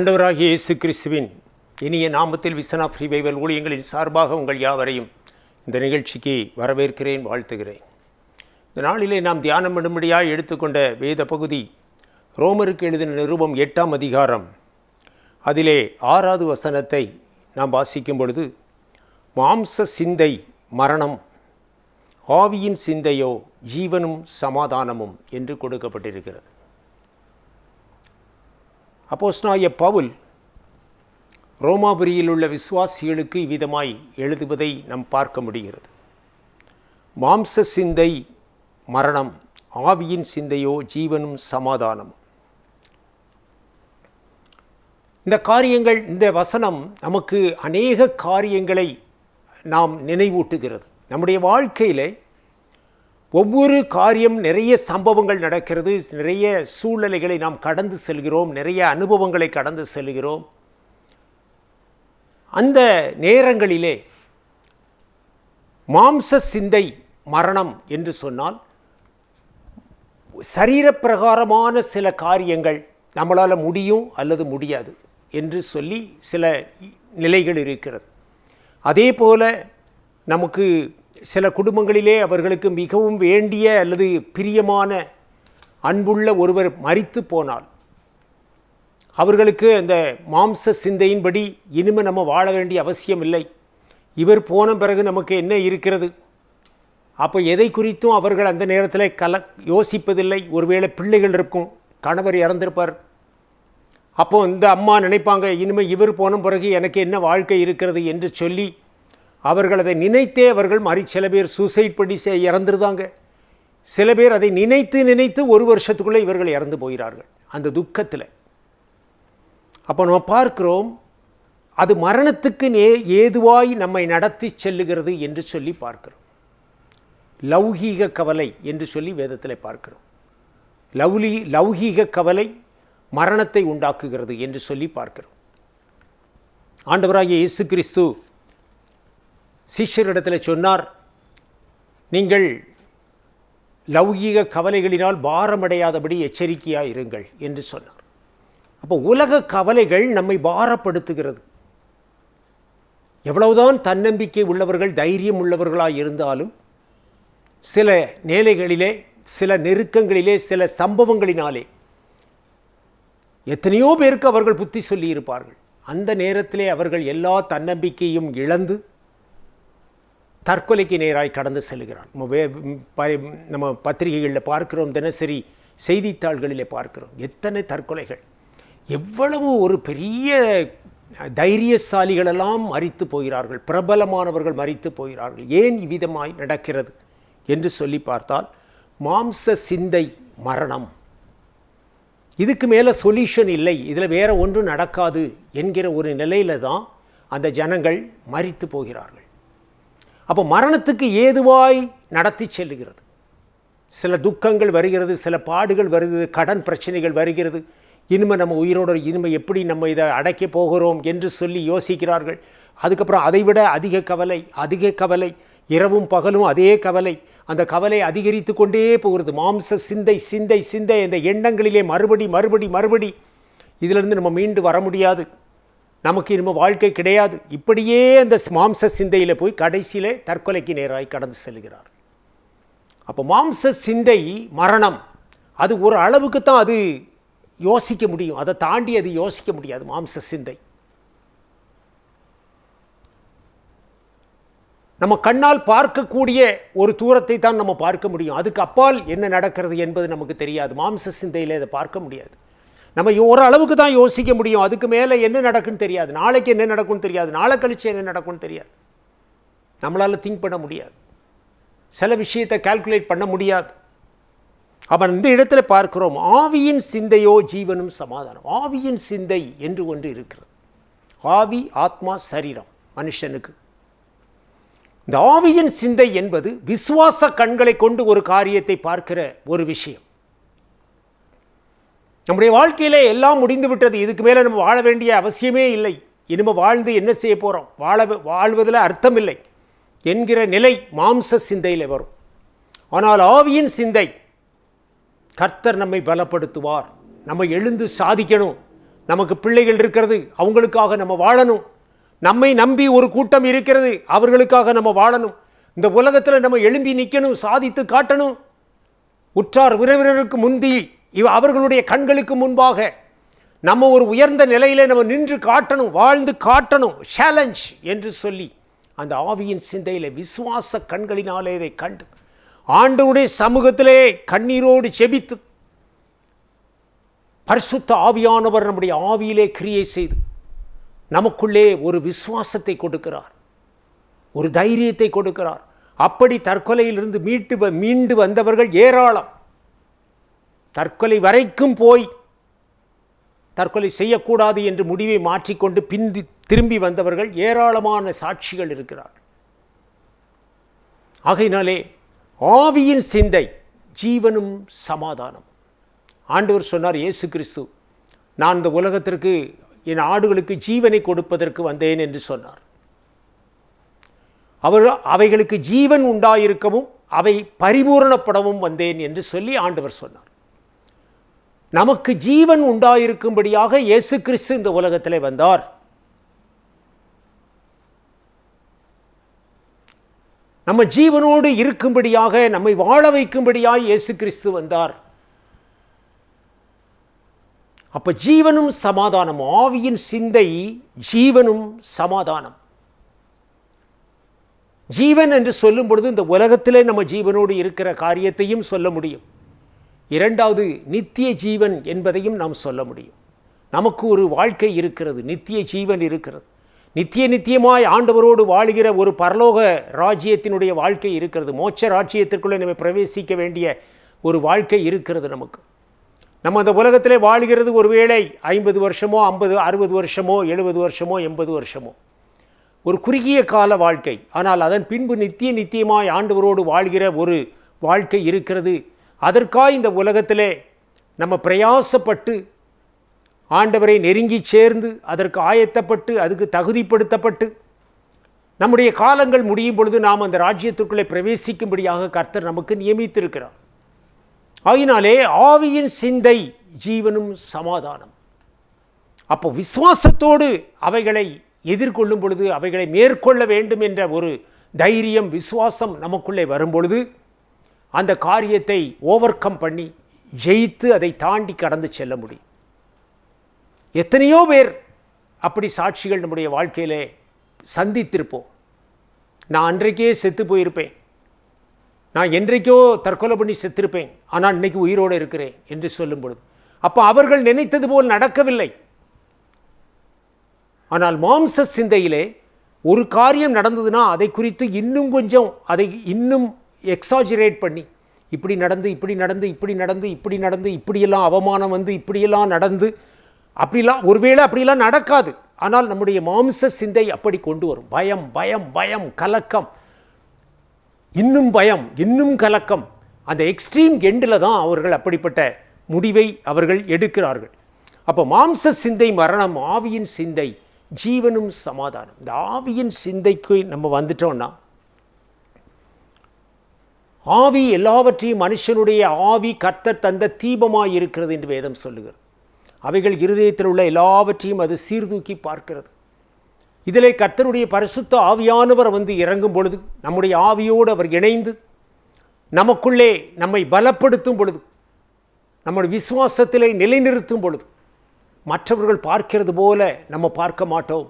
ஆண்டவராகிய இயேசு கிறிஸ்துவின் இனிய நாமத்தில் விசன் ஆஃப் ரிவைவல் ஊழியங்களின் சார்பாக உங்கள் யாவரையும் இந்த நிகழ்ச்சிக்கு வரவேற்கிறேன், வாழ்த்துகிறேன். இந்த நாளிலே நாம் தியானம் பண்ணும்படியாக எடுத்துக்கொண்ட வேத பகுதி ரோமருக்கு எழுதின நிருபம் 8ஆம் அதிகாரம். அதிலே 6வது வசனத்தை நாம் வாசிக்கும் பொழுது, மாம்ச சிந்தை மரணம், ஆவியின் சிந்தையோ ஜீவனும் சமாதானமும் என்று கொடுக்கப்பட்டிருக்கிறது. அப்போஸ்தலனாகிய பவுல் ரோமாபுரியில் உள்ள விசுவாசிகளுக்கு இவ்விதமாய் எழுதுவதை நாம் பார்க்க முடிகிறது. மாம்ச சிந்தை மரணம், ஆவியின் சிந்தையோ ஜீவனும் சமாதானமும். இந்த காரியங்கள், இந்த வசனம் நமக்கு அநேக காரியங்களை நாம் நினைவூட்டுகிறது. நம்முடைய வாழ்க்கையில் ஒவ்வொரு காரியம், நிறைய சம்பவங்கள் நடக்கிறது, நிறைய சூழ்நிலைகளை நாம் கடந்து செல்கிறோம், நிறைய அனுபவங்களை கடந்து செல்கிறோம். அந்த நேரங்களிலே மாம்ச சிந்தை மரணம் என்று சொன்னால், சரீரப்பிரகாரமான சில காரியங்கள் நம்மளால் முடியும் அல்லது முடியாது என்று சொல்லி சில நிலைகள் இருக்கிறது. அதே போல நமக்கு சில குடும்பங்களிலே அவர்களுக்கு மிகவும் வேண்டிய அல்லது பிரியமான அன்புள்ள ஒருவர் மரித்து போனால், அவர்களுக்கு அந்த மாம்ச சிந்தையின்படி இனிமேல் நம்ம வாழ வேண்டிய அவசியம் இல்லை, இவர் போன பிறகு நமக்கு என்ன இருக்கிறது, அப்போ எதை குறித்தும் அவர்கள் அந்த நேரத்தில் யோசிப்பதில்லை. ஒருவேளை பிள்ளைகள் இருக்கும், கணவர் இறந்திருப்பார், அப்போ இந்த அம்மா நினைப்பாங்க, இனிமேல் இவர் போன பிறகு எனக்கு என்ன வாழ்க்கை இருக்கிறது என்று சொல்லி அவர்கள் அதை நினைத்தே அவர்கள் சில பேர் சூசைட் பண்ணி இறந்துருதாங்க. சில பேர் அதை நினைத்து நினைத்து ஒரு வருஷத்துக்குள்ளே இவர்கள் இறந்து போகிறார்கள் அந்த துக்கத்தில். அப்போ நம்ம பார்க்கிறோம், அது மரணத்துக்கு ஏதுவாய் நம்மை நடத்தி செல்லுகிறது என்று சொல்லி பார்க்கிறோம். லௌகீக கவலை என்று சொல்லி வேதத்தில் பார்க்கிறோம். லௌகீக கவலை மரணத்தை உண்டாக்குகிறது என்று சொல்லி பார்க்கிறோம். ஆண்டவராகிய இயேசு கிறிஸ்து சீஷரிடத்தில் சொன்னார், நீங்கள் லௌகீக கவலைகளினால் பாரமடையாதபடி எச்சரிக்கையாக இருங்கள் என்று சொன்னார். அப்போ உலக கவலைகள் நம்மை பாரப்படுத்துகிறது. எவ்வளவுதான் தன்னம்பிக்கை உள்ளவர்கள், தைரியம் உள்ளவர்களாக இருந்தாலும் சில நிலைகளிலே, சில நெருக்கங்களிலே, சில சம்பவங்களினாலே எத்தனையோ பேருக்கு அவர்கள் புத்தி சொல்லி இருப்பார்கள். அந்த நேரத்திலே அவர்கள் எல்லா தன்னம்பிக்கையும் இழந்து தற்கொலைக்கு நேராய் கடந்து செல்கிறார். நம்ம பத்திரிகைகளில் பார்க்கிறோம், தினசரி செய்தித்தாள்களில் பார்க்கிறோம் எத்தனை தற்கொலைகள். எவ்வளவு ஒரு பெரிய தைரியசாலிகளெல்லாம் மரித்து போகிறார்கள், பிரபலமானவர்கள் மரித்து போகிறார்கள். ஏன் இவ்விதமாய் நடக்கிறது என்று சொல்லி பார்த்தால், மாம்ச சிந்தை மரணம். இதுக்கு மேலே சொல்யூஷன் இல்லை, இதில் வேற ஒன்றும் நடக்காது என்கிற ஒரு நிலையில தான் அந்த ஜனங்கள் மரித்து போகிறார்கள். அப்போ மரணத்துக்கு ஏதுவாய் நடத்தி செல்லுகிறது. சில துக்கங்கள் வருகிறது, சில பாடுகள் வருகிறது, கடன் பிரச்சனைகள் வருகிறது. இனிமேல் நம்ம உயிரோடு இனிமேல் எப்படி நம்ம இதை அடைக்க போகிறோம் என்று சொல்லி யோசிக்கிறார்கள். அதுக்கப்புறம் அதைவிட அதிக கவலை, இரவும் பகலும் அதே கவலை. அந்த கவலை அதிகரித்து கொண்டே போகிறது. மாம்ச சிந்தை சிந்தை சிந்தை இந்த எண்ணங்களிலே மறுபடி இதிலிருந்து நம்ம மீண்டு வர முடியாது, நமக்கு இனிமேல் வாழ்க்கை கிடையாது. இப்படியே அந்த மாம்ச சிந்தையில் போய் கடைசியிலே தற்கொலைக்கு நேராய் கடந்து செல்கிறார். அப்போ மாம்ச சிந்தை மரணம், அது ஒரு அளவுக்கு தான் அது யோசிக்க முடியும், அதை தாண்டி அது யோசிக்க முடியாது. மாம்ச சிந்தை நம்ம கண்ணால் பார்க்கக்கூடிய ஒரு தூரத்தை தான் நம்ம பார்க்க முடியும், அதுக்கு அப்பால் என்ன நடக்கிறது என்பது நமக்கு தெரியாது. மாம்ச சிந்தையில் அதை பார்க்க முடியாது. நம்ம ஓரளவுக்கு தான் யோசிக்க முடியும், அதுக்கு மேலே என்ன நடக்குன்னு தெரியாது, நாளைக்கு என்ன நடக்கும்னு தெரியாது, நாளை கழிச்சு என்ன நடக்கும்னு தெரியாது. நம்மளால் திங்க் பண்ண முடியாது, சில விஷயத்தை கால்குலேட் பண்ண முடியாது. அப்போ இந்த இடத்துல பார்க்கிறோம், ஆவியின் சிந்தையோ ஜீவனும் சமாதானம். ஆவியின் சிந்தை என்று ஒன்று இருக்கிறது. ஆவி, ஆத்மா, சரீரம் மனுஷனுக்கு. இந்த ஆவியின் சிந்தை என்பது விசுவாச கண்களை கொண்டு ஒரு காரியத்தை பார்க்கிற ஒரு விஷயம். நம்முடைய வாழ்க்கையிலே எல்லாம் முடிந்து விட்டது, இதுக்கு மேலே நம்ம வாழ வேண்டிய அவசியமே இல்லை, இனிமேல் வாழ்ந்து என்ன செய்ய போகிறோம், வாழ்வதில் அர்த்தம் இல்லை என்கிற நிலை மாம்ச சிந்தையில் வரும். ஆனால் ஆவியின் சிந்தை, கர்த்தர் நம்மை பலப்படுத்துவார், நம்ம எழுந்து சாதிக்கணும், நமக்கு பிள்ளைகள் இருக்கிறது, அவங்களுக்காக நம்ம வாழணும். நம்மை நம்பி ஒரு கூட்டம் இருக்கிறது, அவர்களுக்காக நம்ம வாழணும். இந்த உலகத்தில் நம்ம எழும்பி நிற்கணும், சாதித்து காட்டணும். உற்றார் உறவினருக்கு முந்தி அவர்களுடைய கண்களுக்கு முன்பாக நம்ம ஒரு உயர்ந்த நிலையிலே நம்ம நின்று காட்டணும், வாழ்ந்து காட்டணும், சேலஞ்ச் என்று சொல்லி அந்த ஆவியின் சிந்தையிலே விசுவாச கண்களினாலே இதை கண்டு ஆண்டவருடைய சமூகத்திலே கண்ணீரோடு செபித்து பரிசுத்த ஆவியானவர் நம்முடைய ஆவியிலே கிரியை செய்து நமக்குள்ளே ஒரு விசுவாசத்தை கொடுக்கிறார், ஒரு தைரியத்தை கொடுக்கிறார். அப்படி தற்கொலையிலிருந்து மீண்டு வந்தவர்கள் ஏராளம். தற்கொலை வரைக்கும் போய் தற்கொலை செய்யக்கூடாது என்று முடிவை மாற்றிக்கொண்டு திரும்பி வந்தவர்கள் ஏராளமான சாட்சிகள் இருக்கிறார்கள். ஆகையினாலே ஆவியின் சிந்தை ஜீவனும் சமாதானம். ஆண்டவர் சொன்னார், இயேசு கிறிஸ்து, நான் இந்த உலகத்திற்கு என் ஆடுகளுக்கு ஜீவனை கொடுப்பதற்கு வந்தேன் என்று சொன்னார். அவைகளுக்கு ஜீவன் உண்டாயிருக்கவும் அவை பரிபூரணப்படவும் வந்தேன் என்று சொல்லி ஆண்டவர் சொன்னார். நமக்கு ஜீவன் உண்டாயிருக்கும்படியாக இயேசு கிறிஸ்து இந்த உலகத்திலே வந்தார். நம்ம ஜீவனோடு இருக்கும்படியாக, நம்மை வாழ வைக்கும்படியாக இயேசு கிறிஸ்து வந்தார். அப்ப ஜீவனும் சமாதானம், ஆவியின் சிந்தை ஜீவனும் சமாதானம். ஜீவன் என்று சொல்லும் பொழுது இந்த உலகத்திலே நம்ம ஜீவனோடு இருக்கிற காரியத்தையும் சொல்ல முடியும். இரண்டாவது, நித்திய ஜீவன் என்பதையும் நாம் சொல்ல முடியும். நமக்கு ஒரு வாழ்க்கை இருக்கிறது, நித்திய ஜீவன் இருக்கிறது. நித்தியமாய் ஆண்டவரோடு வாழ்கிற ஒரு பரலோக ராஜ்யத்தினுடைய வாழ்க்கை இருக்கிறது. மோட்ச ராஜ்யத்திற்குள்ளே நம்ம பிரவேசிக்க வேண்டிய ஒரு வாழ்க்கை இருக்கிறது நமக்கு. நம்ம அந்த உலகத்திலே வாழ்கிறது ஒருவேளை 50 வருஷமோ 50 60 வருஷமோ 70 வருஷமோ 80 வருஷமோ ஒரு குறுகிய கால வாழ்க்கை. ஆனால் அதன் பின்பு நித்தியமாய் ஆண்டவரோடு வாழ்கிற ஒரு வாழ்க்கை இருக்கிறது. அதற்காக இந்த உலகத்திலே நம்ம பிரயாசப்பட்டு ஆண்டவரை நெருங்கி சேர்ந்து அதற்கு ஆயத்தப்பட்டு அதுக்கு தகுதிப்படுத்தப்பட்டு நம்முடைய காலங்கள் முடியும் பொழுது நாம் அந்த ராஜ்யத்திற்குள்ளே பிரவேசிக்கும்படியாக கர்த்தர் நமக்கு நியமித்திருக்கிறார். ஆகினாலே ஆவியின் சிந்தை ஜீவனும் சமாதானம். அப்போ விசுவாசத்தோடு அவைகளை எதிர்கொள்ளும் பொழுது, அவைகளை மேற்கொள்ள வேண்டும் என்ற ஒரு தைரியம், விசுவாசம் நமக்குள்ளே வரும் பொழுது அந்த காரியத்தை ஓவர் கம் பண்ணி ஜெயித்து அதை தாண்டி கடந்து செல்ல முடியும். எத்தனையோ பேர் அப்படி சாட்சிகள் நம்முடைய வாழ்க்கையிலே சந்தித்திருப்போம். நான் அன்றைக்கே செத்து போயிருப்பேன், நான் என்றைக்கோ தற்கொலை பண்ணி செத்திருப்பேன், ஆனால் இன்னைக்கு உயிரோடு இருக்கிறேன் என்று சொல்லும் பொழுது அப்போ அவர்கள் நினைத்தது போல் நடக்கவில்லை. ஆனால் மாம்ச சிந்தையிலே ஒரு காரியம் நடந்ததுன்னா அதை குறித்து இன்னும் கொஞ்சம் அதை இன்னும் எக்ஸாஜரேட் பண்ணி இப்படி நடந்து இப்படி நடந்து இப்படி நடந்து இப்படி நடந்து இப்படியெல்லாம் அவமானம் வந்து இப்படியெல்லாம் நடந்து அப்படிலாம் ஒருவேளை அப்படிலாம் நடக்காது. ஆனால் நம்முடைய மாம்ச சிந்தை அப்படி கொண்டு வரும். பயம் பயம் பயம் கலக்கம், இன்னும் பயம் இன்னும் கலக்கம். அந்த எக்ஸ்ட்ரீம் எண்டில் தான் அவர்கள் அப்படிப்பட்ட முடிவை அவர்கள் எடுக்கிறார்கள். அப்போ மாம்ச சிந்தை மரணம், ஆவியின் சிந்தை ஜீவனும் சமாதானம். இந்த ஆவியின் சிந்தைக்கு நம்ம வந்துட்டோம்னா, ஆவி எல்லாவற்றையும், மனுஷனுடைய ஆவி கர்த்தர் தந்த தீபமாய் இருக்கிறது என்று வேதம் சொல்லுகிறது. அவைகள் இருதயத்தில் உள்ள எல்லாவற்றையும் அது சீர்தூக்கி பார்க்கிறது. இதிலே கர்த்தருடைய பரிசுத்த ஆவியானவர் வந்து இறங்கும் பொழுது, நம்முடைய ஆவியோடு அவர் இணைந்து நமக்குள்ளே நம்மை பலப்படுத்தும் பொழுது, நம்முடைய விசுவாசத்திலே நிலைநிறுத்தும் பொழுது, மற்றவர்கள் பார்க்கிறது போல நம்ம பார்க்க மாட்டோம்.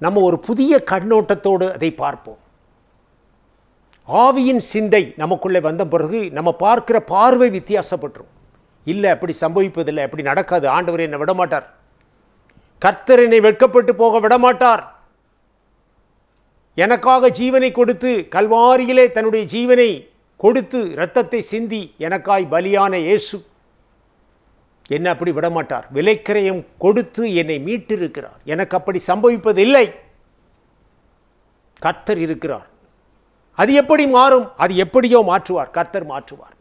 நம்ம ஒரு புதிய கண்ணோட்டத்தோடு அதை பார்ப்போம். ஆவியின் சிந்தை நமக்குள்ளே வந்த பிறகு நம்ம பார்க்கிற பார்வை வித்தியாசப்பட்டுரும். இல்லை, அப்படி சம்பவிப்பதில்லை, அப்படி நடக்காது, ஆண்டவர் என்னை விடமாட்டார், கர்த்தர் என்னை வெட்கப்பட்டு போக விடமாட்டார், எனக்காக ஜீவனை கொடுத்து கல்வாரியிலே தன்னுடைய ஜீவனை கொடுத்து இரத்தத்தை சிந்தி எனக்காய் பலியான இயேசு என்னை அப்படி விடமாட்டார், விலைக்கிரயம் கொடுத்து என்னை மீட்டிருக்கிறார், எனக்கு அப்படி சம்பவிப்பதில்லை, கர்த்தர் இருக்கிறார். அது எப்படி மாறும்? அது எப்படியோ மாற்றுவார், கர்த்தர் மாற்றுவார்.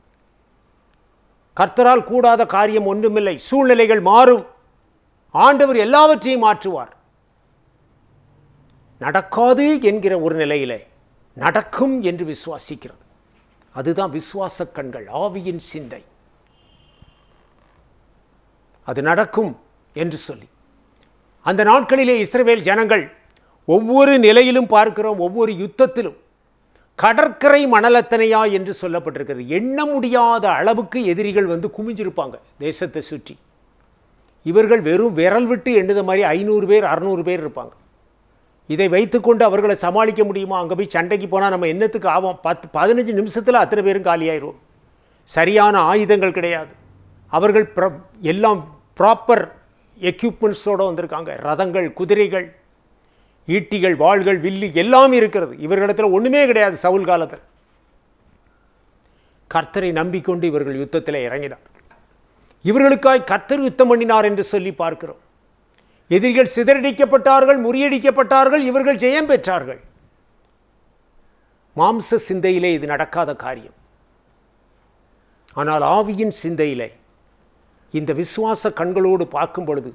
கர்த்தரால் கூடாத காரியம் ஒன்றுமில்லை. சூழ்நிலைகள் மாறும், ஆண்டவர் எல்லாவற்றையும் மாற்றுவார். நடக்காது என்கிற ஒரு நிலையிலே நடக்கும் என்று விசுவாசிக்கிறது. அதுதான் விசுவாச கண்கள், ஆவியின் சிந்தை. அது நடக்கும் என்று சொல்லி அந்த நாட்களிலே இஸ்ரவேல் ஜனங்கள் ஒவ்வொரு நிலையிலும் பார்க்கிறோம், ஒவ்வொரு யுத்தத்திலும் கடற்கரை மணலத்தனையா என்று சொல்லப்பட்டிருக்கிறது. எண்ண முடியாத அளவுக்கு எதிரிகள் வந்து குமிஞ்சிருப்பாங்க தேசத்தை சுற்றி. இவர்கள் வெறும் விரல் விட்டு எண்ணுத மாதிரி 500 பேர் 600 பேர் இருப்பாங்க. இதை வைத்துக்கொண்டு அவர்களை சமாளிக்க முடியுமா? அங்கே போய் சண்டைக்கு போனால் நம்ம என்னத்துக்கு ஆகும்? 10-15 நிமிஷத்தில் அத்தனை பேரும் காலியாயிரும். சரியான ஆயுதங்கள் கிடையாது. அவர்கள் எல்லாம் ப்ராப்பர் எக்யூப்மெண்ட்ஸோடு வந்திருக்காங்க. ரதங்கள், குதிரைகள், ஈட்டிகள், வாள்கள், வில்லு எல்லாம் இருக்கிறது. இவர்களிடத்தில் ஒன்றுமே கிடையாது. சவுல் காலத்தில் கர்த்தரை நம்பிக்கொண்டு இவர்கள் யுத்தத்தில் இறங்கினார். இவர்களுக்காய் கர்த்தர் யுத்தம் பண்ணினார் என்று சொல்லி பார்க்கிறோம். எதிரிகள் சிதறடிக்கப்பட்டார்கள், முறியடிக்கப்பட்டார்கள், இவர்கள் ஜெயம் பெற்றார்கள். மாம்ச சிந்தையிலே இது நடக்காத காரியம். ஆனால் ஆவியின் சிந்தையிலே இந்த விசுவாச கண்களோடு பார்க்கும் பொழுது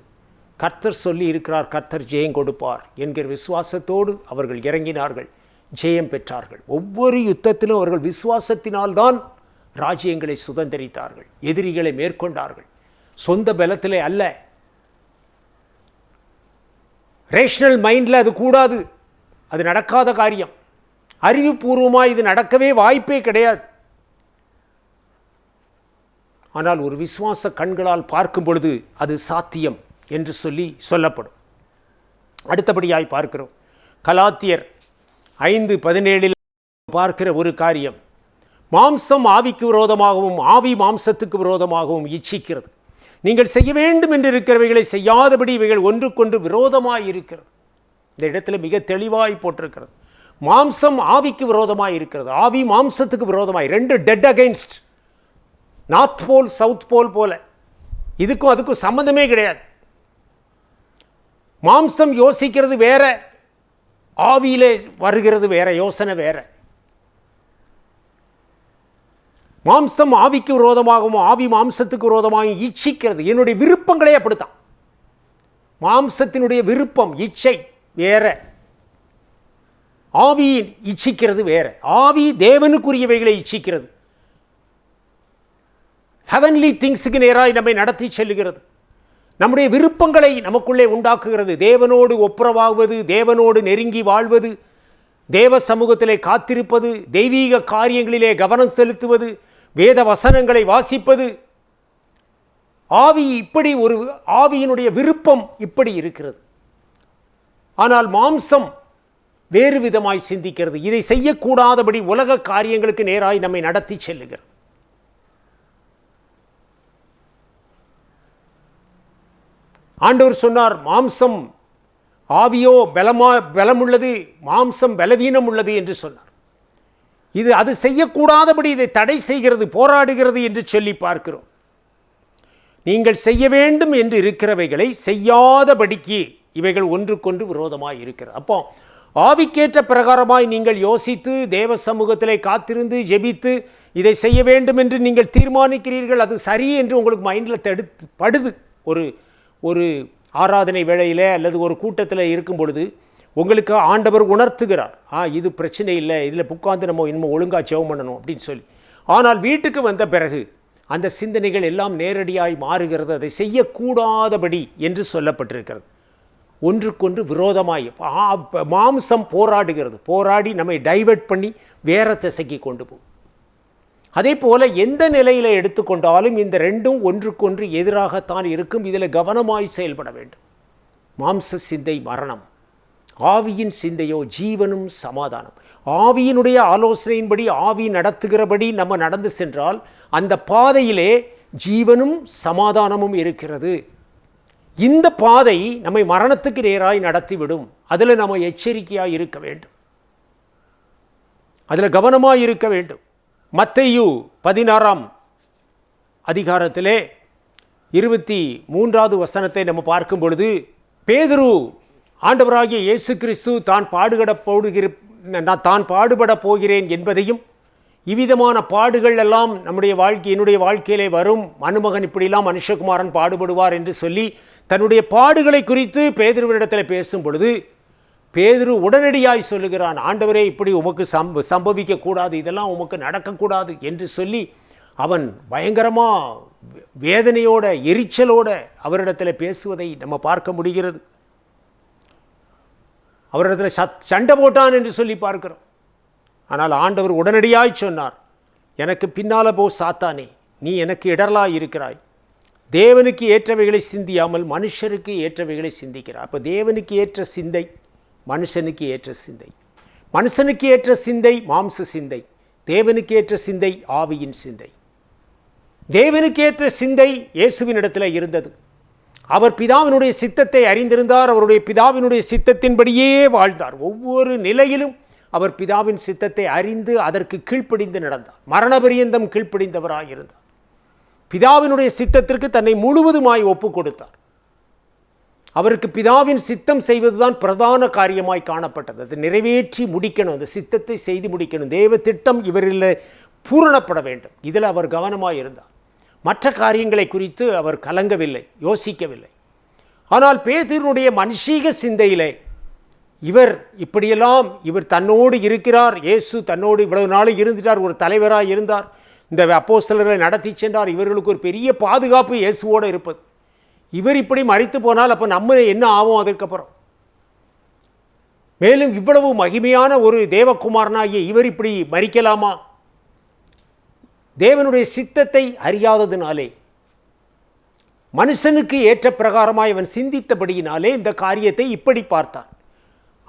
கர்த்தர் சொல்லி இருக்கிறார், கர்த்தர் ஜெயம் கொடுப்பார் என்கிற விசுவாசத்தோடு அவர்கள் இறங்கினார்கள், ஜெயம் பெற்றார்கள். ஒவ்வொரு யுத்தத்திலும் அவர்கள் விசுவாசத்தினால்தான் ராஜ்யங்களை சுதந்திரித்தார்கள், எதிரிகளை மேற்கொண்டார்கள். சொந்த பலத்திலே அல்ல. ரேஷனல் மைண்டில் அது கூடாது, அது நடக்காத காரியம். அறிவுபூர்வமாக இது நடக்கவே வாய்ப்பே கிடையாது. ஆனால் ஒரு விசுவாச கண்களால் பார்க்கும் பொழுது அது சாத்தியம் என்று சொல்லப்படும். அடுத்தபடியாய் பார்க்கிறோம், கலாத்தியர் 5:17 பார்க்கிற ஒரு காரியம், மாம்சம் ஆவிக்கு விரோதமாகவும் ஆவி மாம்சத்துக்கு விரோதமாகவும் இச்சிக்கிறது. நீங்கள் செய்ய வேண்டும் என்று இருக்கிறவைகளை செய்யாதபடி இவைகள் ஒன்றுக்கொன்று விரோதமாய் இருக்கிறது. இந்த இடத்துல மிக தெளிவாய் போட்டிருக்கிறது. மாம்சம் ஆவிக்கு விரோதமாய் இருக்கிறது, ஆவி மாம்சத்துக்கு விரோதமாய். 2 dead against, north pole south pole போல. இதுக்கும் அதுக்கும் சம்பந்தமே கிடையாது. மாம்சம் யோசிக்கிறது வேற, ஆவியிலே வருகிறது வேற, யோசனை வேற. மாம்சம் ஆவிக்கு விரோதமாகவும் ஆவி மாம்சத்துக்கு விரோதமாகவும் இச்சிக்கிறது. என்னுடைய விருப்பங்களே அப்படித்தான். மாம்சத்தினுடைய விருப்பம், இச்சை வேற, ஆவியின் இச்சிக்கிறது வேற. ஆவி தேவனுக்குரியவைகளை இச்சிக்கிறது, ஹெவன்லி திங்ஸுக்கு நேராய் நம்மை நடத்தி செல்லுகிறது. நம்முடைய விருப்பங்களை நமக்குள்ளே உண்டாக்குகிறது. தேவனோடு ஒப்புரவாகுவது, தேவனோடு நெருங்கி வாழ்வது, தேவ சமூகத்திலே காத்திருப்பது, தெய்வீக காரியங்களிலே கவனம் செலுத்துவது, வேத வசனங்களை வாசிப்பது. ஆவி இப்படி ஒரு ஆவியினுடைய விருப்பம் இப்படி இருக்கிறது. ஆனால் மாம்சம் வேறு விதமாய் சிந்திக்கிறது. இதை செய்யக்கூடாதபடி உலக காரியங்களுக்கு நேராய் நம்மை நடத்தி செல்லுகிறது. ஆண்டவர் சொன்னார், மாம்சம் ஆவியோ பலமுள்ளது, மாம்சம் பலவீனம் உள்ளது என்று சொன்னார். இது அது செய்யக்கூடாதபடி இதை தடை செய்கிறது, போராடுகிறது என்று சொல்லி பார்க்கிறோம். நீங்கள் செய்ய வேண்டும் என்று இருக்கிறவைகளை செய்யாதபடிக்கு இவைகள் ஒன்றுக்கொன்று விரோதமாய் இருக்கிறது. அப்போ ஆவிக்கேற்ற பிரகாரமாய் நீங்கள் யோசித்து தேவ சமூகத்திலே காத்திருந்து ஜெபித்து இதை செய்ய வேண்டும் என்று நீங்கள் தீர்மானிக்கிறீர்கள். அது சரி என்று உங்களுக்கு மைண்டில் படுது. ஒரு ஆராதனை வேளையில் அல்லது ஒரு கூட்டத்தில் இருக்கும் பொழுது உங்களுக்கு ஆண்டவர் உணர்த்துகிறார், இது பிரச்சனை இல்லை, இதில் உட்கார்ந்து நம்ம இன்னும் ஒழுங்காக ஜெபம் பண்ணணும் அப்படின்னு சொல்லி. ஆனால் வீட்டுக்கு வந்த பிறகு அந்த சிந்தனைகள் எல்லாம் நேரடியாய் மாறுகிறது. அதை செய்யக்கூடாதபடி என்று சொல்லப்பட்டிருக்கிறது. ஒன்றுக்கொன்று விரோதமாய் மாம்சம் போராடுகிறது, போராடி நம்மை டைவர்ட் பண்ணி வேற திசைக்கு கொண்டு போகும். அதே போல் எந்த நிலையில் எடுத்துக்கொண்டாலும் இந்த ரெண்டும் ஒன்றுக்கொன்று எதிராகத்தான் இருக்கும். இதில் கவனமாய் செயல்பட வேண்டும். மாம்ச சிந்தை மரணம், ஆவியின் சிந்தையோ ஜீவனும் சமாதானம். ஆவியினுடைய ஆலோசனையின்படி ஆவி நடத்துகிறபடி நம்ம நடந்து சென்றால் அந்த பாதையிலே ஜீவனும் சமாதானமும் இருக்கிறது. இந்த பாதை நம்மை மரணத்துக்கு நேராய் நடத்திவிடும். அதில் நம்ம எச்சரிக்கையாக இருக்க வேண்டும், அதில் கவனமாக இருக்க வேண்டும். மத்தேயு 16ஆம் அதிகாரத்திலே 23வது வசனத்தை நம்ம பார்க்கும் பொழுது, பேதுரு ஆண்டவராகிய இயேசு கிறிஸ்து தான் பாடுபட போகிறேன் என்பதையும், இவ்விதமான பாடுகள் எல்லாம் என்னுடைய வாழ்க்கையிலே வரும், மனுமகன் இப்படிலாம் மனுஷகுமாரன் பாடுபடுவார் என்று சொல்லி தன்னுடைய பாடுகளை குறித்து பேதுருவினிடத்தில் பேசும் பொழுது பேதுரு உடனடியாய் சொல்லுகிறான், ஆண்டவரே இப்படி உமக்கு சம்பவிக்கக்கூடாது, இதெல்லாம் உமக்கு நடக்கக்கூடாது என்று சொல்லி அவன் பயங்கரமாக வேதனையோட எரிச்சலோட அவரிடத்தில் பேசுவதை நம்ம பார்க்க முடிகிறது. அவரிடத்தில் சண்டை போட்டான் என்று சொல்லி பார்க்கிறோம். ஆனால் ஆண்டவர் உடனடியாய் சொன்னார், எனக்கு பின்னால் போ சாத்தானே, நீ எனக்கு இடரலாய் இருக்கிறாய். தேவனுக்கு ஏற்றவைகளை சிந்தியாமல் மனுஷருக்கு ஏற்றவைகளை சிந்திக்கிறார். அப்போ தேவனுக்கு ஏற்ற சிந்தை, மனுஷனுக்கு ஏற்ற சிந்தை. மனுஷனுக்கு ஏற்ற சிந்தை மாம்ச சிந்தை, தேவனுக்கு ஏற்ற சிந்தை ஆவியின் சிந்தை. தேவனுக்கு ஏற்ற சிந்தை இயேசுவின் இடத்துல இருந்தது. அவர் பிதாவினுடைய சித்தத்தை அறிந்திருந்தார். அவருடைய பிதாவினுடைய சித்தத்தின்படியே வாழ்ந்தார். ஒவ்வொரு நிலையிலும் அவர் பிதாவின் சித்தத்தை அறிந்து அதற்கு கீழ்ப்படிந்து நடந்தார். மரணபரியந்தம் கீழ்ப்படிந்தவராக இருந்தார். பிதாவினுடைய சித்தத்திற்கு தன்னை முழுவதுமாய் ஒப்பு கொடுத்தார். அவருக்கு பிதாவின் சித்தம் செய்வதுதான் பிரதான காரியமாய் காணப்பட்டது. அதை நிறைவேற்றி முடிக்கணும், அந்த சித்தத்தை செய்து முடிக்கணும். தேவ திட்டம் இவரில் பூரணப்பட வேண்டும். இதில் அவர் கவனமாக இருந்தார். மற்ற காரியங்களை குறித்து அவர் கலங்கவில்லை, யோசிக்கவில்லை. ஆனால் பேதுருனுடைய மனுஷீக சிந்தையிலே இவர் இப்படியெல்லாம் இவர் தன்னோடு இருக்கிறார், இயேசு தன்னோடு இவ்வளவு நாளும் இருந்துட்டார், ஒரு தலைவராக இருந்தார், இந்த அப்போஸ்தலர்களை நடத்தி சென்றார், இவர்களுக்கு ஒரு பெரிய பாதுகாப்பு இயேசுவோடு இருப்பது. இவர் இப்படி மரித்து போனால் அப்போ நம்ம என்ன ஆகும் அதற்கப்புறம்? மேலும் இவ்வளவு மகிமையான ஒரு தேவகுமாரனாகிய இவர் இப்படி மரிக்கலாமா? தேவனுடைய சித்தத்தை அறியாததினாலே, மனுஷனுக்கு ஏற்ற பிரகாரமாய் அவன் சிந்தித்தபடியினாலே இந்த காரியத்தை இப்படி பார்த்தான்.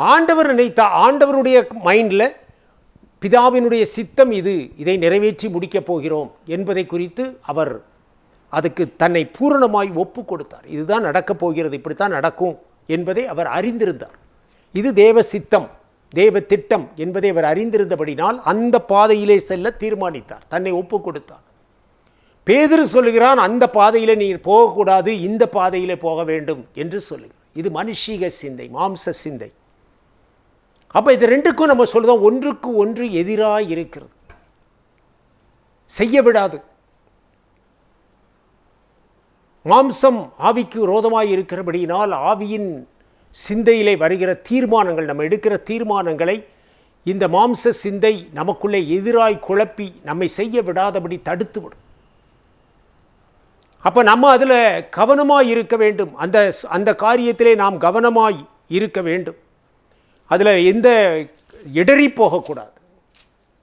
ஆண்டவர் நினைத்த ஆண்டவருடைய மைண்டில் பிதாவினுடைய சித்தம் இது, இதை நிறைவேற்றி முடிக்கப் போகிறோம் என்பதை குறித்து அவர் அதுக்கு தன்னை பூரணமாய் ஒப்பு கொடுத்தார். இதுதான் நடக்கப் போகிறது, இப்படித்தான் நடக்கும் என்பதை அவர் அறிந்திருந்தார். இது தேவ சித்தம், தேவ திட்டம் என்பதை அவர் அறிந்திருந்தபடினால் அந்த பாதையிலே செல்ல தீர்மானித்தார், தன்னை ஒப்பு கொடுத்தார். பேதுரு சொல்லுகிறான், அந்த பாதையிலே நீர் போகக்கூடாது, இந்த பாதையிலே போக வேண்டும் என்று சொல்லுகிறார். இது மனுஷீக சிந்தை, மாம்ச சிந்தை. அப்போ இது ரெண்டுக்கும் நம்ம சொல்லுவோம், ஒன்றுக்கு ஒன்று எதிராக இருக்கிறது, செய்ய விடாது. மாம்சம் ஆவிக்கு விரோதமாய் இருக்கிறபடியினால் ஆவியின் சிந்தையிலே வருகிற தீர்மானங்கள், நம்ம எடுக்கிற தீர்மானங்களை இந்த மாம்ச சிந்தை நமக்குள்ளே எதிராய் குழப்பி நம்மை செய்ய விடாதபடி தடுத்து விடும். அப்போ நம்ம அதில் கவனமாய் இருக்க வேண்டும். அந்த காரியத்திலே நாம் கவனமாய் இருக்க வேண்டும். அதில் எந்த இடறி போகக்கூடாது.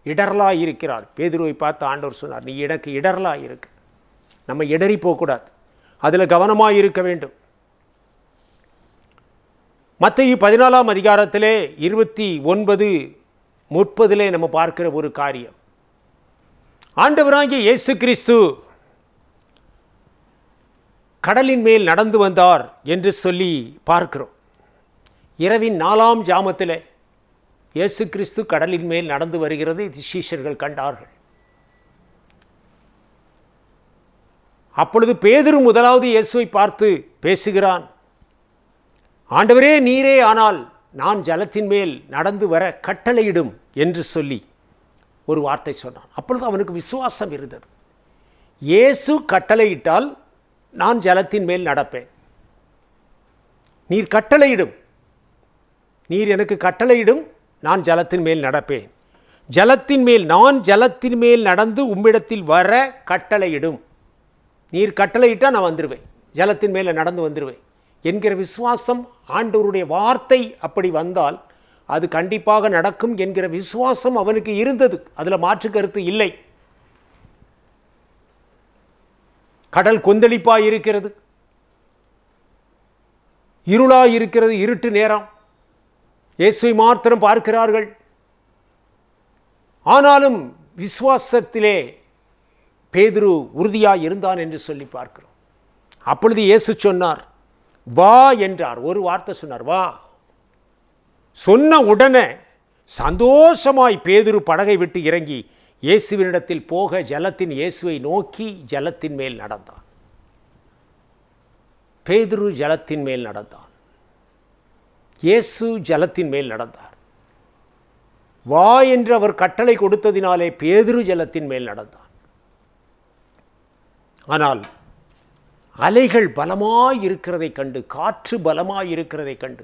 இடரலாக இருக்கிறார். பேதுருவை பார்த்து ஆண்டவர் சொன்னார், நீ எனக்கு இடரலாக இருக்கு. நம்ம இடறி போகக்கூடாது, அதில் கவனமாக இருக்க வேண்டும். மத்தேயு 14ஆம் அதிகாரத்திலே 29:30 நம்ம பார்க்கிற ஒரு காரியம், ஆண்டவராகிய இயேசு கிறிஸ்து கடலின் மேல் நடந்து வந்தார் என்று சொல்லி பார்க்கிறோம். இரவின் 4ஆம் ஜாமத்தில் இயேசு கிறிஸ்து கடலின் மேல் நடந்து வருகிறது சீஷர்கள் கண்டார்கள். அப்பொழுது பேதுரு முதலாவது இயேசுவை பார்த்து பேசுகிறான், ஆண்டவரே நீரே ஆனால் நான் ஜலத்தின் மேல் நடந்து வர கட்டளையிடும் என்று சொல்லி ஒரு வார்த்தை சொன்னான். அப்பொழுது அவனுக்கு விசுவாசம் இருந்தது. இயேசு கட்டளையிட்டால் நான் ஜலத்தின் மேல் நடப்பேன். நீர் கட்டளையிடும், நீர் எனக்கு கட்டளையிடும், நான் ஜலத்தின் மேல் நடப்பேன். நான் ஜலத்தின் மேல் நடந்து உம்மிடத்தில் வர கட்டளையிடும். நீர் கட்டளையிட்டால் நான் வந்துடுவேன், ஜலத்தின் மேலே நடந்து வந்துடுவேன் என்கிற விசுவாசம், ஆண்டவருடைய வார்த்தை அப்படி வந்தால் அது கண்டிப்பாக நடக்கும் என்கிற விசுவாசம் அவனுக்கு இருந்தது. அதில் மாற்று கருத்து இல்லை. கடல் கொந்தளிப்பாக இருக்கிறது, இருளாக இருக்கிறது, இருட்டு நேரம். இயேசுவை மாத்திரம் பார்க்கிறார்கள். ஆனாலும் விசுவாசத்திலே பேதுரு உறுதியாக இருந்தான் என்று சொல்லி பார்க்கிறோம். அப்பொழுது இயேசு சொன்னார், வா என்றார். ஒரு வார்த்தை சொன்னார், வா. சொன்ன உடனே சந்தோஷமாய் பேதுரு படகை விட்டு இறங்கி இயேசுவினிடத்தில் போக ஜலத்தின் இயேசுவை நோக்கி ஜலத்தின் மேல் நடந்தான். பேதுரு ஜலத்தின் மேல் நடந்தான், இயேசு ஜலத்தின் மேல் நடந்தார். வா என்று அவர் கட்டளை கொடுத்ததினாலே பேதுரு ஜலத்தின் மேல் நடந்தான். ஆனால் அலைகள் பலமாய் இருக்கிறதை கண்டு, காற்று பலமாய் இருக்கிறதை கண்டு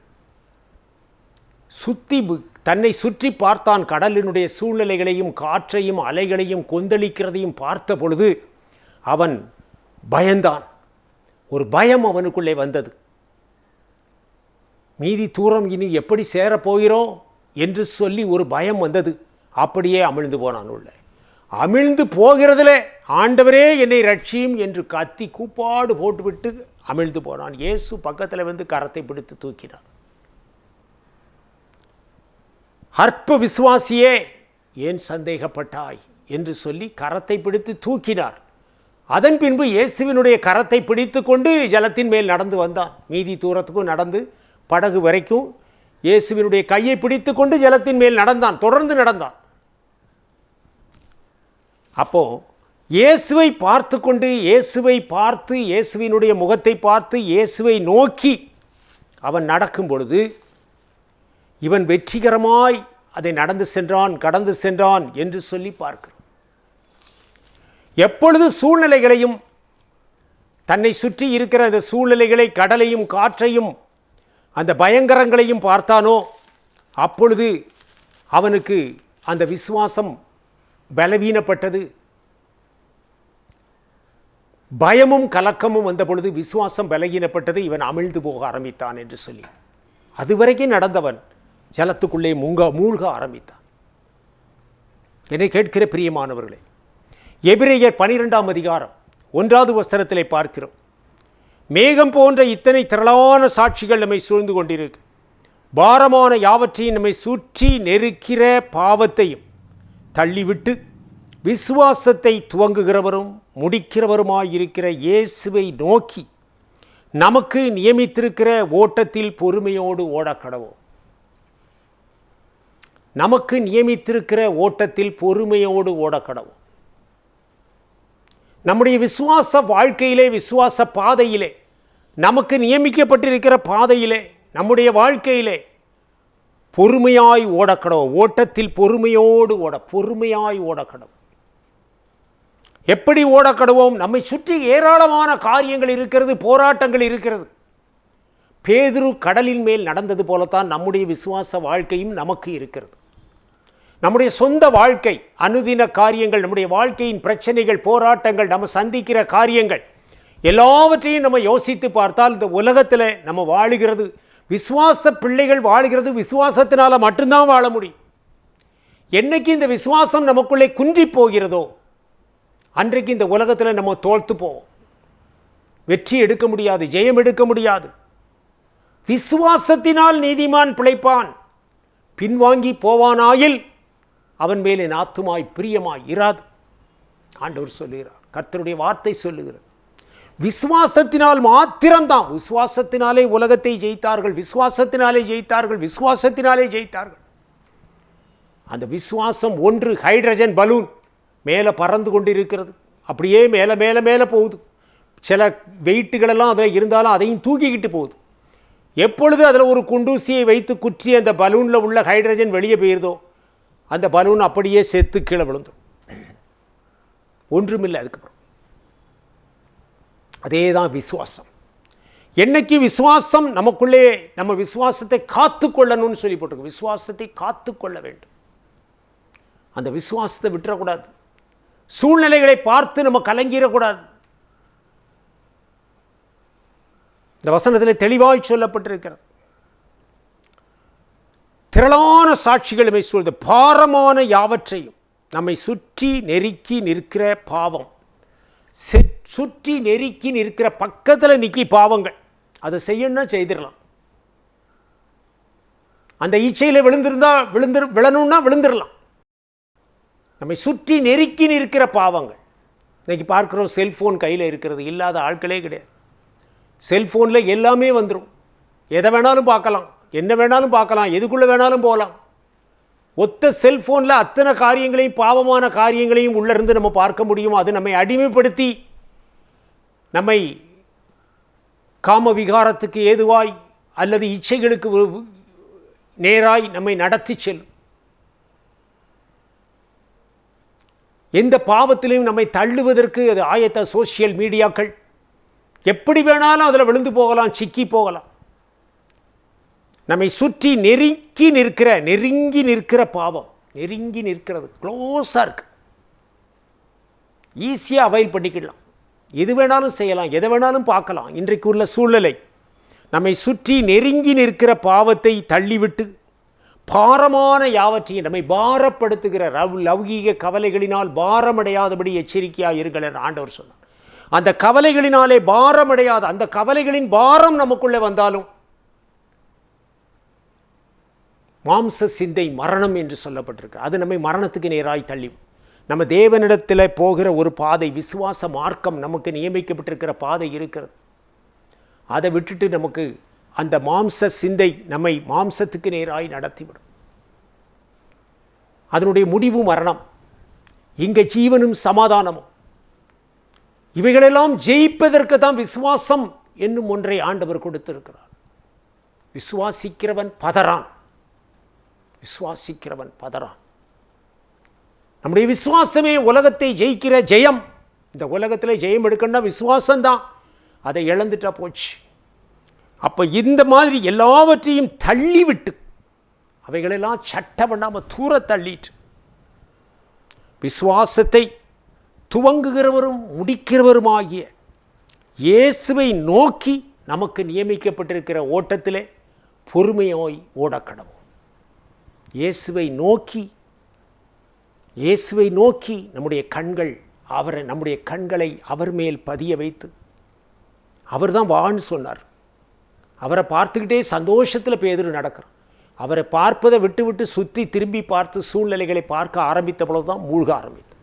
தன்னை சுற்றி பார்த்தான். கடலினுடைய சூழ்நிலைகளையும் காற்றையும் அலைகளையும் கொந்தளிக்கிறதையும் பார்த்த பொழுது அவன் பயந்தான். ஒரு பயம் அவனுக்குள்ளே வந்தது. மீதி தூரம் இனி எப்படி சேரப்போகிறோம் என்று சொல்லி ஒரு பயம் வந்தது. அப்படியே அமிழ்ந்து போனான் உள்ள. அமிழ்ந்து போகிறதுல ஆண்டவரே என்னை ரட்சியும் என்று கத்தி கூப்பாடு போட்டுவிட்டு அமிழ்ந்து போனான். இயேசு பக்கத்தில் வந்து கரத்தை பிடித்து தூக்கினார். அற்ப விசுவாசியே ஏன் சந்தேகப்பட்டாய் என்று சொல்லி கரத்தை பிடித்து தூக்கினார். அதன் பின்பு இயேசுவினுடைய கரத்தை பிடித்து கொண்டு ஜலத்தின் மேல் நடந்து வந்தான். மீதி தூரத்துக்கும் நடந்து படகு வரைக்கும் இயேசுவினுடைய கையை பிடித்து கொண்டு ஜலத்தின் மேல் நடந்தான், தொடர்ந்து நடந்தான். அப்போ இயேசுவை பார்த்து கொண்டு, இயேசுவை பார்த்து, இயேசுவினுடைய முகத்தை பார்த்து, இயேசுவை நோக்கி அவன் நடக்கும் பொழுது இவன் வெற்றிகரமாய் அதை நடந்து சென்றான், கடந்து சென்றான் என்று சொல்லி பார்க்கிறோம். எப்பொழுது சூழ்நிலைகளையும் தன்னை சுற்றி இருக்கிற அந்த சூழ்நிலைகளை, கடலையும் காற்றையும் அந்த பயங்கரங்களையும் பார்த்தானோ அப்பொழுது அவனுக்கு அந்த விசுவாசம் பலவீனப்பட்டது. பயமும் கலக்கமும் வந்த பொழுது விசுவாசம் பலகீனப்பட்டது. இவன் அமிழ்ந்து போக ஆரம்பித்தான் என்று சொல்லி அதுவரைக்கும் நடந்தவன் ஜலத்துக்குள்ளே மூழ்க ஆரம்பித்தான். என்னை கேட்கிற பிரியமானவர்களே, எபிரேயர் 12ஆம் அதிகாரம் 1வது வசனத்திலே பார்க்கிறோம். மேகம் போன்ற இத்தனை திரளான சாட்சிகள் நம்மை சூழ்ந்து கொண்டிருக்கு. பாரமான யாவற்றையும் நம்மை சுற்றி நெருக்கிற பாவத்தையும் தள்ளிவிட்டு விசுவாசத்தை துவங்குகிறவரும் முடிக்கிறவருமாயிருக்கிற இயேசுவை நோக்கி நமக்கு நியமித்திருக்கிற ஓட்டத்தில் பொறுமையோடு ஓடக்கடவோம். நமக்கு நியமித்திருக்கிற ஓட்டத்தில் பொறுமையோடு ஓடக்கடவோம். நம்முடைய விசுவாச வாழ்க்கையிலே, விசுவாச பாதையிலே, நமக்கு நியமிக்கப்பட்டிருக்கிற பாதையிலே, நம்முடைய வாழ்க்கையிலே பொறுமையாய் ஓடக்கடவோம். ஓட்டத்தில் பொறுமையோடு பொறுமையாய் ஓடக்கடவோம். எப்படி ஓடக்கடவோம்? நம்மை சுற்றி ஏராளமான காரியங்கள் இருக்கிறது, போராட்டங்கள் இருக்கிறது. பேதுரு கடலின் மேல் நடந்தது போலத்தான் நம்முடைய விசுவாச வாழ்க்கையும் நமக்கு இருக்கிறது. நம்முடைய சொந்த வாழ்க்கை, அனுதின காரியங்கள், நம்முடைய வாழ்க்கையின் பிரச்சனைகள், போராட்டங்கள், நம்ம சந்திக்கிற காரியங்கள் எல்லாவற்றையும் நம்ம யோசித்து பார்த்தால் இந்த உலகத்தில் நம்ம வாழுகிறது, விசுவாச பிள்ளைகள் வாழுகிறது விசுவாசத்தினால மட்டும்தான் வாழ முடியும். என்னைக்கு இந்த விசுவாசம் நமக்குள்ளே குன்றி போகிறதோ அன்றைக்கு இந்த உலகத்தில் நம்ம தோல்த்து போவோம். வெற்றி எடுக்க முடியாது, ஜெயம் எடுக்க முடியாது. விசுவாசத்தினால் நீதிமான் பிழைப்பான், பின்வாங்கி போவானாயில் அவன் மேலே ஆத்துமாய் பிரியமாய் இராது. ஆண்டவர் சொல்லுகிறார், கர்த்தருடைய வார்த்தை சொல்லுகிறது. விசுவாசத்தினால் மாத்திரம்தான், விசுவாசத்தினாலே உலகத்தை ஜெயித்தார்கள், விசுவாசத்தினாலே ஜெயித்தார்கள், விசுவாசத்தினாலே ஜெயித்தார்கள். அந்த விசுவாசம் ஒன்று ஹைட்ரஜன் பலூன் மேலே பறந்து கொண்டு இருக்கிறது. அப்படியே மேலே மேலே மேலே போகுது. சில வெயிட்டுகளெல்லாம் அதில் இருந்தாலும் அதையும் தூக்கிக்கிட்டு போகுது. எப்பொழுது அதில் ஒரு குண்டூசியை வைத்து குற்றி அந்த பலூனில் உள்ள ஹைட்ரஜன் வெளியே போயிருதோ அந்த பலூன் அப்படியே செத்து கீழே விழுந்துடும், ஒன்றுமில்லை அதுக்கப்புறம். அதே தான் விசுவாசம். என்னைக்கு விசுவாசம் நமக்குள்ளே, நம்ம விசுவாசத்தை காத்து கொள்ளணும்னு சொல்லி போட்டிருக்கு. விசுவாசத்தை காத்து கொள்ள வேண்டும். அந்த விசுவாசத்தை விட்டுறக்கூடாது. சூழ்நிலைகளை பார்த்து நம்ம கலங்கிடக்கூடாது. இந்த வசனத்தில் தெளிவாய் சொல்லப்பட்டிருக்கிறது. திரளான சாட்சிகள் நம்மை சூழ்ந்த பாரமான யாவற்றையும் நம்மை சுற்றி நெருக்கி நிற்கிற பாவம், சுற்றி நெருக்கி நிற்கிற பக்கத்தில் நிற்கி பாவங்கள், அதை செய்யணும்னா செய்திடலாம். அந்த இச்சையில் விழணும்னா விழுந்துடலாம். நம்மை சுற்றி நெருக்கி நிற்கிற பாவங்கள். இன்னைக்கு பார்க்குறோம், செல்ஃபோன் கையில் இருக்கிறது, இல்லாத ஆட்களே கிடையாது. செல்ஃபோனில் எல்லாமே வந்துடும். எதை வேணாலும் பார்க்கலாம், என்ன வேணாலும் பார்க்கலாம், எதுக்குள்ளே வேணாலும் போகலாம். ஒத்த செல்ஃபோனில் அத்தனை காரியங்களையும், பாவமான காரியங்களையும் உள்ளிருந்து நம்ம பார்க்க முடியும். அது நம்மை அடிமைப்படுத்தி நம்மை காம விகாரத்துக்கு ஏதுவாய் அல்லது இச்சைகளுக்கு நேராய் நம்மை நடத்தி செல்லும். எந்த பாவத்திலையும் நம்மை தள்ளுவதற்கு அது ஆயத்த சோசியல் மீடியாக்கள். எப்படி வேணாலும் அதில் விழுந்து போகலாம், சிக்கி போகலாம். நம்மை சுற்றி நெருங்கி நிற்கிற பாவம், நெருங்கி நிற்கிறது, க்ளோஸாக இருக்கு. ஈஸியாக அவைல் பண்ணிக்கலாம். எது வேணாலும் செய்யலாம், எதை வேணாலும் பார்க்கலாம். இன்றைக்கு உள்ள சூழ்நிலை நம்மை சுற்றி நெருங்கி நிற்கிற பாவத்தை தள்ளிவிட்டு பாரமான யாவற்றையும் நம்மை பாரப்படுத்துகிற லௌகீக கவலைகளினால் பாரமடையாதபடி எச்சரிக்கையாக இருங்கள் என்று ஆண்டவர் சொன்னார். அந்த கவலைகளினாலே பாரமடையாத, அந்த கவலைகளின் பாரம் நமக்குள்ளே வந்தாலும் மாம்ச சிந்தை மரணம் என்று சொல்லப்பட்டிருக்கு. அது நம்மை மரணத்துக்கு நேராய் தள்ளி, நம்ம தேவனிடத்தில் போகிற ஒரு பாதை, விசுவாச மார்க்கம் நமக்கு நியமிக்கப்பட்டிருக்கிற பாதை இருக்கிறது. அதை விட்டுட்டு நமக்கு அந்த மாம்ச சிந்தை நம்மை மாம்சத்துக்கு நேராய் நடத்திவிடும். அதனுடைய முடிவு மரணம். இங்கே ஜீவனும் சமாதானமும். இவைகளெல்லாம் ஜெயிப்பதற்கு தான் விசுவாசம் என்னும் ஒன்றை ஆண்டவர் கொடுத்திருக்கிறார். விசுவாசிக்கிறவன் பதறான், விசுவாசிக்கிறவன் பதறான். நம்முடைய விசுவாசமே உலகத்தை ஜெயிக்கிற ஜெயம். இந்த உலகத்தில் ஜெயம் எடுக்கணும்னா விசுவாசம்தான். அதை இழந்துட்டா போச்சு. அப்போ இந்த மாதிரி எல்லாவற்றையும் தள்ளிவிட்டு, அவைகளெல்லாம் சட்டை பண்ணாமல் தூர தள்ளிட்டு, விசுவாசத்தை துவங்குகிறவரும் முடிக்கிறவருமாகிய இயேசுவை நோக்கி நமக்கு நியமிக்கப்பட்டிருக்கிற ஓட்டத்திலே பொறுமையாய் ஓடக்கடவும். இயேசுவை நோக்கி நம்முடைய கண்களை அவர் மேல் பதிய வைத்து, அவர் தான் வான்னு சொன்னார். அவரை பார்த்துக்கிட்டே சந்தோஷத்தில் பேதுரு நடக்கிறார். அவரை பார்ப்பதை விட்டு சுற்றி திரும்பி பார்த்து சூழ்நிலைகளை பார்க்க ஆரம்பித்த பொழுது தான் மூழ்க ஆரம்பித்தது.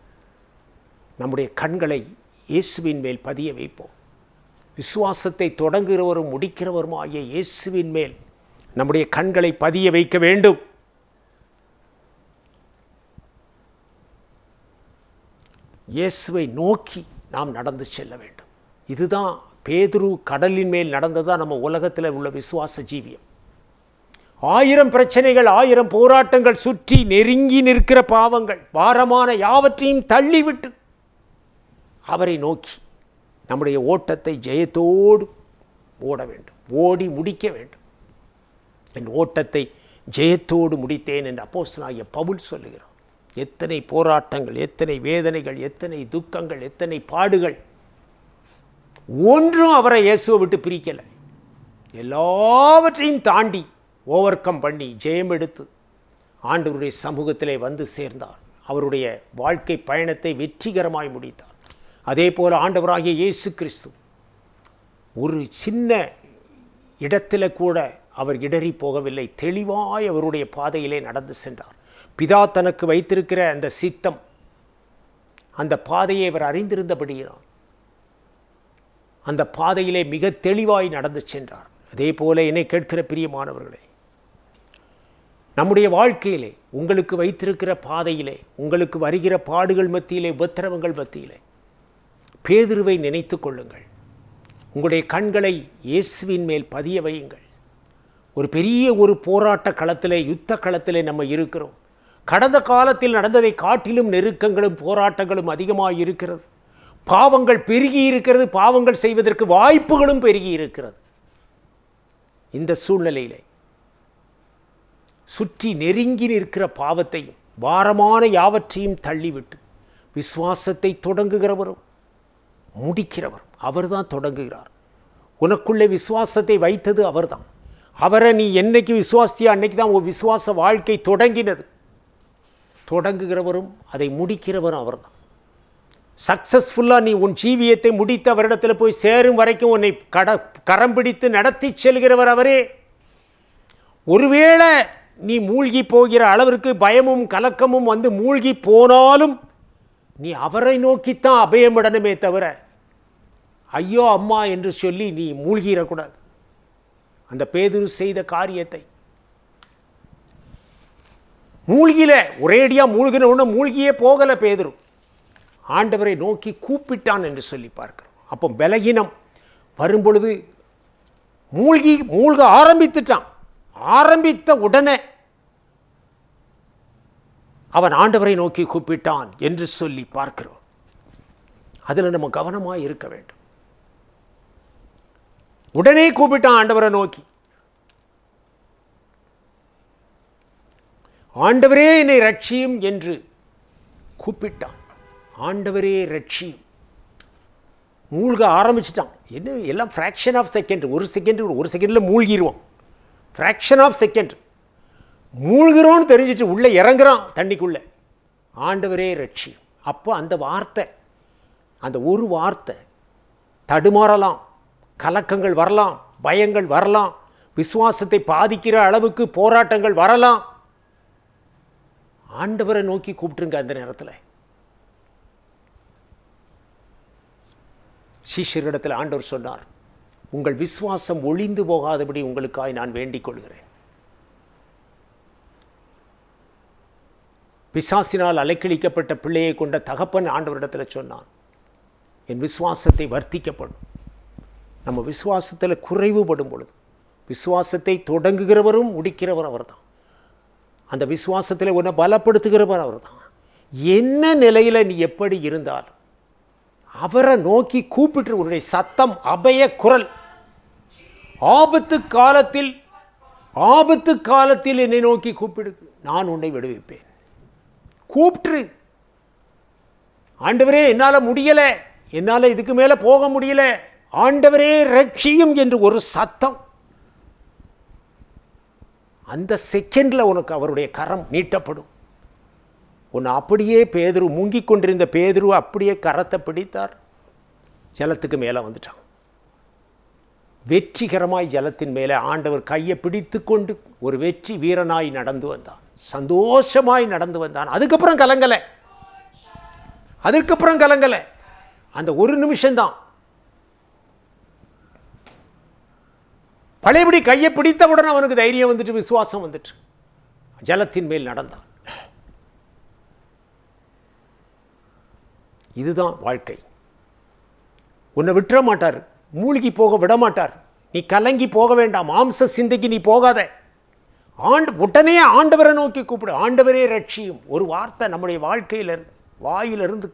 நம்முடைய கண்களை இயேசுவின் மேல் பதிய வைப்போம். விசுவாசத்தை தொடங்குகிறவரும் முடிக்கிறவரும் ஆகிய இயேசுவின் மேல் நம்முடைய கண்களை பதிய வைக்க வேண்டும். இயேசுவை நோக்கி நாம் நடந்து செல்ல வேண்டும். இதுதான் பேதுரு கடலின் மேல் நடந்ததான் நம்ம உலகத்தில் உள்ள விசுவாச ஜீவியம். 1000 பிரச்சனைகள், 1000 போராட்டங்கள், சுற்றி நெருங்கி நிற்கிற பாவங்கள், பாரமான யாவற்றையும் தள்ளிவிட்டு அவரை நோக்கி நம்முடைய ஓட்டத்தை ஜெயத்தோடு ஓட வேண்டும், ஓடி முடிக்க வேண்டும். என் ஓட்டத்தை ஜெயத்தோடு முடித்தேன் என்று அப்போஸ்தலனாகிய பவுல் சொல்லுகிறார். எத்தனை போராட்டங்கள், எத்தனை வேதனைகள், எத்தனை துக்கங்கள், எத்தனை பாடுகள், ஒன்றும் அவரை இயேசுவை விட்டு பிரிக்கலை. எல்லாவற்றையும் தாண்டி ஓவர் கம் பண்ணி ஜெயம் எடுத்து ஆண்டவருடைய சமூகத்திலே வந்து சேர்ந்தார். அவருடைய வாழ்க்கை பயணத்தை வெற்றிகரமாய் முடித்தார். அதே போல் ஆண்டவராகிய இயேசு கிறிஸ்து ஒரு சின்ன இடத்துல கூட அவர் இடறி போகவில்லை. தெளிவாய் அவருடைய பாதையிலே நடந்து சென்றார். பிதா தனக்கு வைத்திருக்கிற அந்த சித்தம், அந்த பாதையை அவர் அறிந்திருந்தபடியினால் அந்த பாதையிலே மிக தெளிவாய் நடந்து சென்றார். அதே போல என்னை கேட்கிற பிரியமானவர்களே, நம்முடைய வாழ்க்கையிலே உங்களுக்கு வைத்திருக்கிற பாதையிலே, உங்களுக்கு வருகிற பாடுகள் மத்தியிலே, உபத்திரவங்கள் மத்தியிலே பேதுருவை நினைத்து கொள்ளுங்கள். உங்களுடைய கண்களை இயேசுவின் மேல் பதிய வையுங்கள். ஒரு பெரிய போராட்ட களத்திலே, யுத்த களத்திலே நம்ம இருக்கிறோம். கடந்த காலத்தில் நடந்ததை காட்டிலும் நெருக்கங்களும் போராட்டங்களும் அதிகமாக இருக்கிறது. பாவங்கள் பெருகி இருக்கிறது. பாவங்கள் செய்வதற்கு வாய்ப்புகளும் பெருகி இருக்கிறது. இந்த சூழ்நிலையிலே சுற்றி நெருங்கி நிற்கிற பாவத்தையும் பாரமான யாவற்றையும் தள்ளிவிட்டு விசுவாசத்தை தொடங்குகிறவரும் முடிக்கிறவரும் அவர்தான் தொடங்குகிறார். உனக்குள்ளே விசுவாசத்தை வைத்தது அவர்தான். அவரை நீ என்னைக்கு விசுவாசியா அன்னைக்கு தான் உன் விசுவாச வாழ்க்கை தொடங்கினது. தொடங்குகிறவரும் அதை முடிக்கிறவரும் அவர்தான். சக்ஸஸ்ஃபுல்லாக நீ உன் ஜீவியத்தை முடித்து அவரிடத்தில் போய் சேரும் வரைக்கும் உன்னை கரம் பிடித்து நடத்தி செல்கிறவர் அவரே. ஒருவேளை நீ மூழ்கி போகிற அளவிற்கு பயமும் கலக்கமும் வந்து மூழ்கி போனாலும் நீ அவரை நோக்கித்தான் அபயமிடணுமே தவிர ஐயோ அம்மா என்று சொல்லி நீ மூழ்கிடக்கூடாது. அந்த பேதுரு செய்த காரியத்தை மூழ்கில, ஒரேடியாக மூழ்கின மூழ்கியே போகலை பேதுரு. ஆண்டவரை நோக்கி கூப்பிட்டான் என்று சொல்லி பார்க்கிறோம். அப்போ பலகீனம் வரும்பொழுது மூழ்க ஆரம்பித்துட்டான். ஆரம்பித்த உடனே அவன் ஆண்டவரை நோக்கி கூப்பிட்டான் என்று சொல்லி பார்க்கிறோம். அதில் நம்ம கவனமாக இருக்க வேண்டும். உடனே கூப்பிட்டான் ஆண்டவரை நோக்கி. ஆண்டவரே என்னை ரட்சியும் என்று கூப்பிட்டான். ஆண்டவரே ரட்சியும். மூழ்க ஆரம்பிச்சிட்டான். என்ன எல்லாம் ஃப்ராக்ஷன் ஆஃப் செகண்ட், ஒரு செகண்டில் மூழ்கிடுவோம். ஃப்ராக்ஷன் ஆஃப் செகண்ட் மூழ்கிறோன்னு தெரிஞ்சிட்டு உள்ளே இறங்குறான் தண்ணிக்குள்ளே. ஆண்டவரே ரட்சி. அப்போ அந்த வார்த்தை, அந்த ஒரு வார்த்தை தடுமாறலாம், கலக்கங்கள் வரலாம், பயங்கள் வரலாம், விசுவாசத்தை பாதிக்கிற அளவுக்கு போராட்டங்கள் வரலாம். ஆண்டவரை நோக்கி கூப்பிட்டுருங்க. அந்த நேரத்தில் சீஷரிடத்தில் ஆண்டவர் சொன்னார், உங்கள் விசுவாசம் ஒளிந்து போகாதபடி உங்களுக்காய் நான் வேண்டிக் கொள்கிறேன். பிசாசினால் அலைக்கழிக்கப்பட்ட பிள்ளையை கொண்ட தகப்பன் ஆண்டவரிடத்தில் சொன்னான், என் விசுவாசத்தை வர்த்திக்கப்படும். நம்ம விசுவாசத்தில் குறைவுபடும் பொழுது விசுவாசத்தை தொடங்குகிறவரும் முடிக்கிறவர் அவர் தான். அந்த விசுவாசத்தில் உன்னை பலப்படுத்துகிறவர் அவர் தான். என்ன நிலையில் நீ எப்படி இருந்தாலும் அவரை நோக்கி கூப்பிட்டு உன்னுடைய சத்தம் அபய குரல். ஆபத்து காலத்தில் என்னை நோக்கி கூப்பிடு, நான் உன்னை விடுவிப்பேன். கூப்பிட்டு, ஆண்டவரே என்னால் முடியலை, என்னால் இதுக்கு மேலே போக முடியல, ஆண்டவரே ரட்சியும் என்று ஒரு சத்தம். அந்த செகண்டில் உனக்கு அவருடைய கரம் நீட்டப்படும். உன்னை அப்படியே பேதுரு, முங்கிக் கொண்டிருந்த பேதுரு அப்படியே கரத்தை பிடித்தார், ஜலத்துக்கு மேலே வந்துட்டான். வெற்றிகரமாய் ஜலத்தின் மேலே ஆண்டவர் கையை பிடித்து கொண்டு ஒரு வெற்றி வீரனாய் நடந்து வந்தான், சந்தோஷமாய் நடந்து வந்தான். அதுக்கப்புறம் கலங்கலை. அந்த ஒரு நிமிஷம்தான். பழையபடி கையை பிடித்தவுடன் அவனுக்கு தைரியம் வந்துட்டு, விசுவாசம் வந்துட்டு, ஜலத்தின் மேல் நடந்தான். இதுதான் வாழ்க்கை. உன்னை விட்டுற மாட்டார், மூழ்கி போக விட மாட்டார். நீ கலங்கி போக வேண்டாம், மாம்ச சிந்தைக்கு நீ போகாத. உடனே ஆண்டவரை நோக்கி கூப்பிடு, ஆண்டவரே ரட்சியும். ஒரு வார்த்தை நம்முடைய வாழ்க்கையிலிருந்து, வாயிலிருந்து,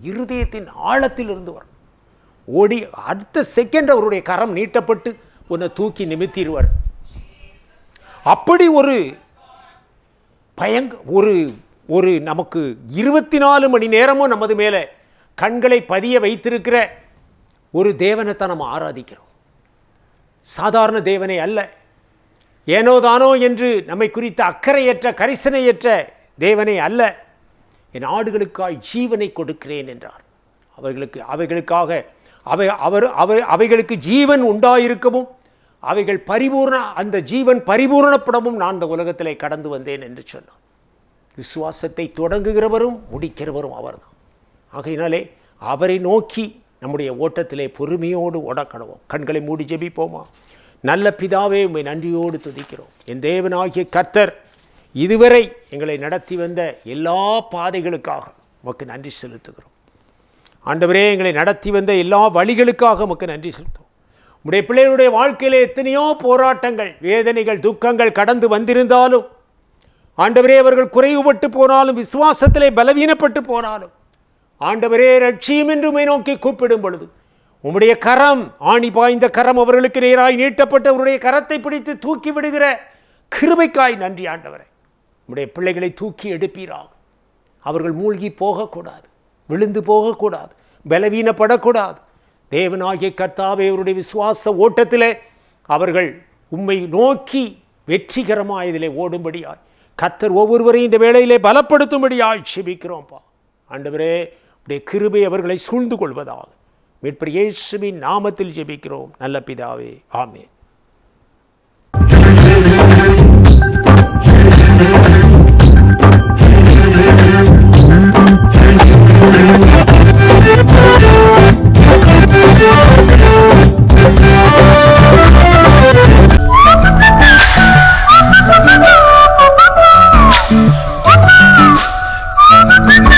இருதயத்தின் ஆழத்திலிருந்து வரும். ஓடி அடுத்த செகண்ட் அவருடைய கரம் நீட்டப்பட்டு உன்னை தூக்கி நிமித்திடுவார். அப்படி ஒரு நமக்கு 24 மணி நேரமும் நமது மேலே கண்களை பதிய வைத்திருக்கிற ஒரு தேவனைத்தான் நம்ம ஆராதிக்கிறோம். சாதாரண தேவனை அல்ல. ஏனோதானோ என்று நம்மை குறித்த அக்கறையற்ற, கரிசனையற்ற தேவனை அல்ல. என் ஆடுகளுக்காய் ஜீவனை கொடுக்கிறேன் என்றார். அவைகளுக்கு ஜீவன் உண்டாயிருக்கவும் அவைகள் அந்த ஜீவன் பரிபூர்ணப்படவும் நான் இந்த உலகத்திலே கடந்து வந்தேன் என்று சொன்னார். விசுவாசத்தை தொடங்குகிறவரும் முடிக்கிறவரும் அவர்தான். ஆகையினாலே அவரை நோக்கி நம்முடைய ஓட்டத்திலே பொறுமையோடு ஓடக்கடவோம். கண்களை மூடி ஜெபிப்போமா. நல்ல பிதாவே, உம்மை நன்றியோடு துதிக்கிறோம். என் தேவனாகிய கர்த்தர் இதுவரை எங்களை நடத்தி வந்த எல்லா பாதைகளுக்காக உமக்கு நன்றி செலுத்துகிறோம். ஆண்டவரே, எங்களை நடத்தி வந்த எல்லா வழிகளுக்காக உமக்கு நன்றி செலுத்தும். உம்முடைய பிள்ளைகளுடைய வாழ்க்கையிலே எத்தனையோ போராட்டங்கள், வேதனைகள், துக்கங்கள் கடந்து வந்திருந்தாலும், ஆண்டவரே, அவர்கள் குறைவுபட்டு போனாலும், விசுவாசத்திலே பலவீனப்பட்டு போனாலும், ஆண்டவரே ரட்சியும் என்று உம்மை நோக்கி கூப்பிடும் பொழுது உம்முடைய கரம், ஆணி பாய்ந்த கரம் அவர்களுக்கு நேராய் நீட்டப்பட்டு அவருடைய கரத்தை பிடித்து தூக்கி விடுகிற கிருபைக்காய் நன்றி. ஆண்டவரே, உம்முடைய பிள்ளைகளை தூக்கி எடுப்பீராக. அவர்கள் மூழ்கி போகக்கூடாது, விழுந்து போகக்கூடாது, பலவீனப்படக்கூடாது. தேவனாகிய கர்த்தாவே, அவருடைய விசுவாச ஓட்டத்திலே அவர்கள் உம்மை நோக்கி வெற்றிகரமாக இதிலே ஓடும்படியாய் கர்த்தர் ஒவ்வொருவரையும் இந்த வேளையிலே பலப்படுத்தும்படியாய் ஜெபிக்கிறோம்ப்பா. ஆண்டவரே, உடைய கிருபை அவர்களை சூழ்ந்து கொள்வதாக மீட்பர் இயேசுவின் நாமத்தில் ஜெபிக்கிறோம் நல்ல பிதாவே, ஆமென்.